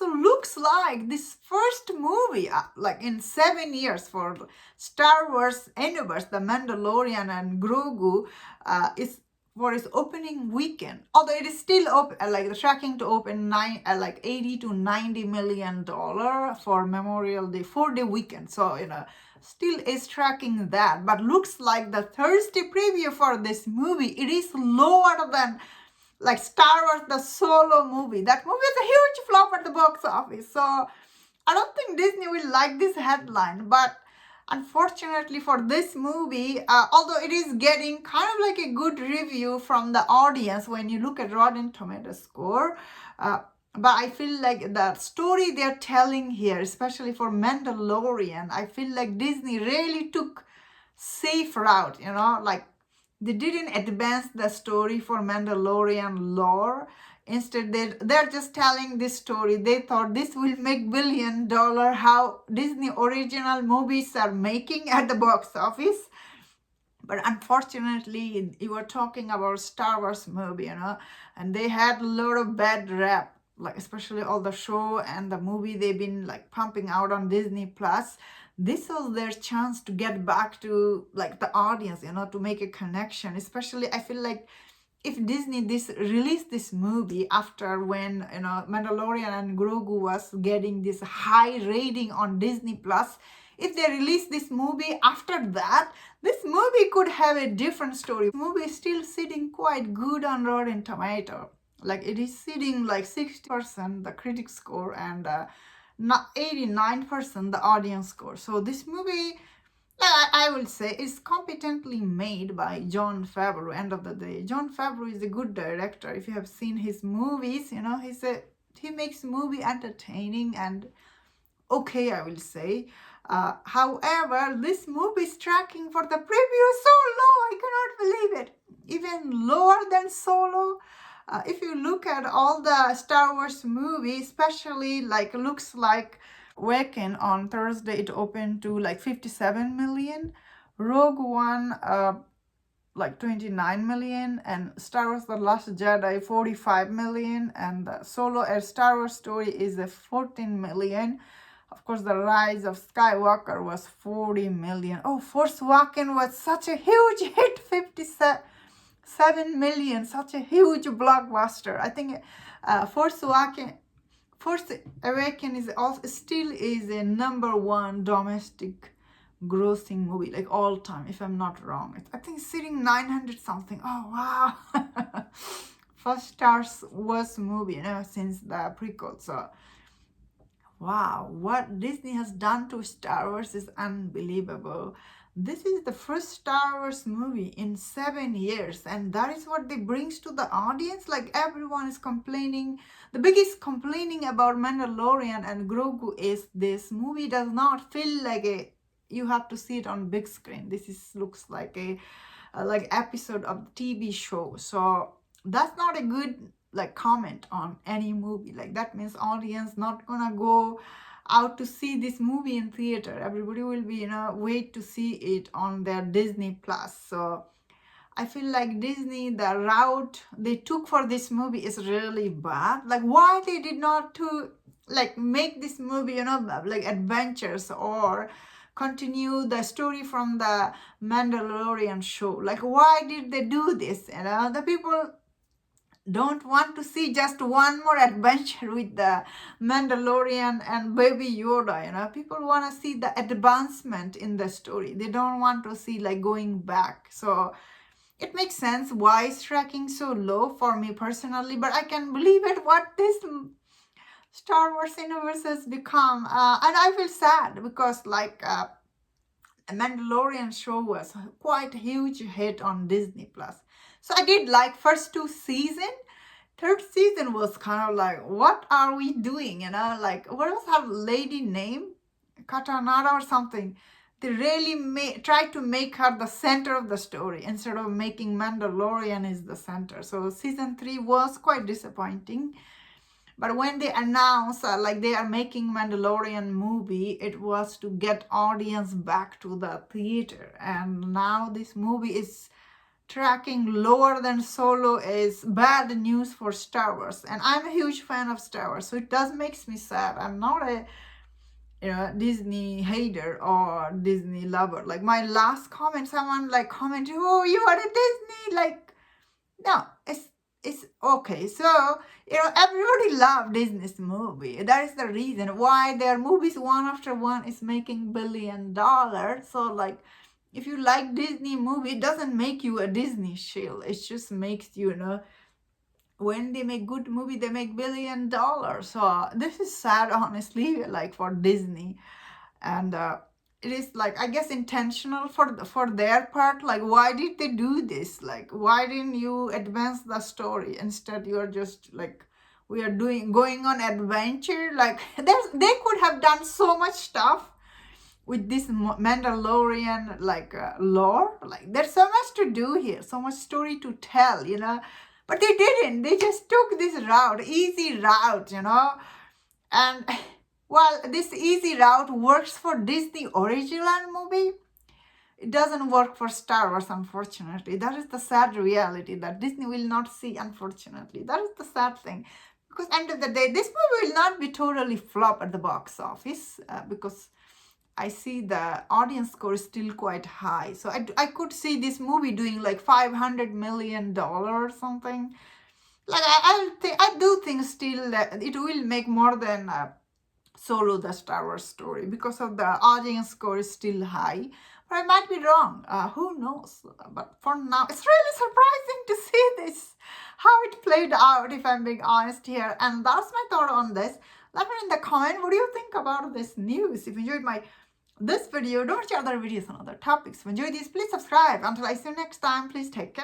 So looks like this first movie, like in 7 years for Star Wars universe, The Mandalorian and Grogu, is for its opening weekend. Although it is still like the tracking to open like 80 to 90 million dollar for Memorial Day 4-day weekend. So still is tracking that, but looks like the Thursday preview for this movie, it is lower than like Star Wars, the Solo movie. That movie is a huge flop at the box office. So I don't think Disney will like this headline. But unfortunately for this movie, although it is getting kind of like a good review from the audience when you look at Rotten Tomato score, but I feel like the story they're telling here, especially for Mandalorian, I feel like Disney really took safe route, like they didn't advance the story for Mandalorian lore. Instead, they're just telling this story. They thought this will make $1 billion, how Disney original movies are making at the box office. But unfortunately, you were talking about Star Wars movie, and they had a lot of bad rap, like especially all the show and the movie they've been like pumping out on Disney Plus. This was their chance to get back to like the audience, to make a connection. Especially, I feel like if Disney released this movie after when Mandalorian and Grogu was getting this high rating on Disney Plus, if they release this movie after that, this movie could have a different story. The movie is still sitting quite good on Rotten Tomato. Like it is sitting like 60% the critic score and not 89% the audience score. So this movie, I will say, is competently made by Jon Favreau. End of the day, Jon Favreau is a good director. If you have seen his movies, he makes movie entertaining and okay, I will say. However, this movie is tracking for the preview so low, I cannot believe it. Even lower than Solo. If you look at all the Star Wars movies, especially like looks like Waken on Thursday, it opened to like 57 million. Rogue One, like 29 million, and Star Wars The Last Jedi 45 million, and the Solo A Star Wars Story is a 14 million. Of course, The Rise of Skywalker was 40 million. Oh, Force Awakens was such a huge hit, 57 million, such a huge blockbuster. I think Force Awakens is also still is a #1 domestic grossing movie, like all time, if I'm not wrong. I think it's sitting 900 something. Oh wow. First Star Wars movie, since the prequel. So wow, what Disney has done to Star Wars is unbelievable. This is the first Star Wars movie in 7 years, and that is what they brings to the audience. Like everyone is complaining. The biggest complaining about Mandalorian and Grogu is this movie does not feel like you have to see it on big screen. Looks like a like episode of the TV show. So that's not a good like comment on any movie. Like that means audience not gonna go out to see this movie in theater. Everybody will be wait to see it on their Disney Plus. So I feel like Disney, the route they took for this movie is really bad. Like why they did not to like make this movie like adventures or continue the story from the Mandalorian show. Like why did they do this? The people don't want to see just one more adventure with the Mandalorian and Baby Yoda. People want to see the advancement in the story. They don't want to see like going back. So it makes sense why it's tracking so low for me personally, but I can believe it what this Star Wars universe has become. And I feel sad because like a Mandalorian show was quite a huge hit on Disney Plus. So I did like first 2 seasons. Third season was kind of like, what are we doing? Like what was her lady name? Katanara or something. They really tried to make her the center of the story instead of making Mandalorian is the center. So season 3 was quite disappointing. But when they announced like they are making Mandalorian movie, it was to get audience back to the theater. And now this movie is tracking lower than Solo is bad news for Star Wars. And I'm a huge fan of Star Wars, so it does makes me sad. I'm not a Disney hater or Disney lover. Like my last comment, someone like commented, "Oh, you are a Disney." Like, no, it's okay. So everybody love Disney's movie. That is the reason why their movies one after one is making $1 billion. So like, if you like Disney movie, it doesn't make you a Disney shill. It just makes you when they make good movie, they make $1 billion. So this is sad, honestly, like for Disney. And it is like, I guess, intentional for their part. Like, why did they do this? Like, why didn't you advance the story? Instead, you are just like, we are going on adventure. Like, they could have done so much stuff with this Mandalorian lore. Like, there's so much to do here, so much story to tell. But they didn't. They just took this route, easy route. And while this easy route works for Disney original movie, it doesn't work for Star Wars, unfortunately. That is the sad reality that Disney will not see, unfortunately. That is the sad thing. Because end of the day, this movie will not be totally flop at the box office because I see the audience score is still quite high. So I could see this movie doing like $500 million or something. Like I do think still that it will make more than Solo the Star Wars story because of the audience score is still high. But I might be wrong. Who knows? But for now, it's really surprising to see this, how it played out, if I'm being honest here. And that's my thought on this. Let me know in the comment, what do you think about this news? If you enjoyed this video, don't watch other videos on other topics. If you enjoyed this, please subscribe. Until I see you next time, please take care.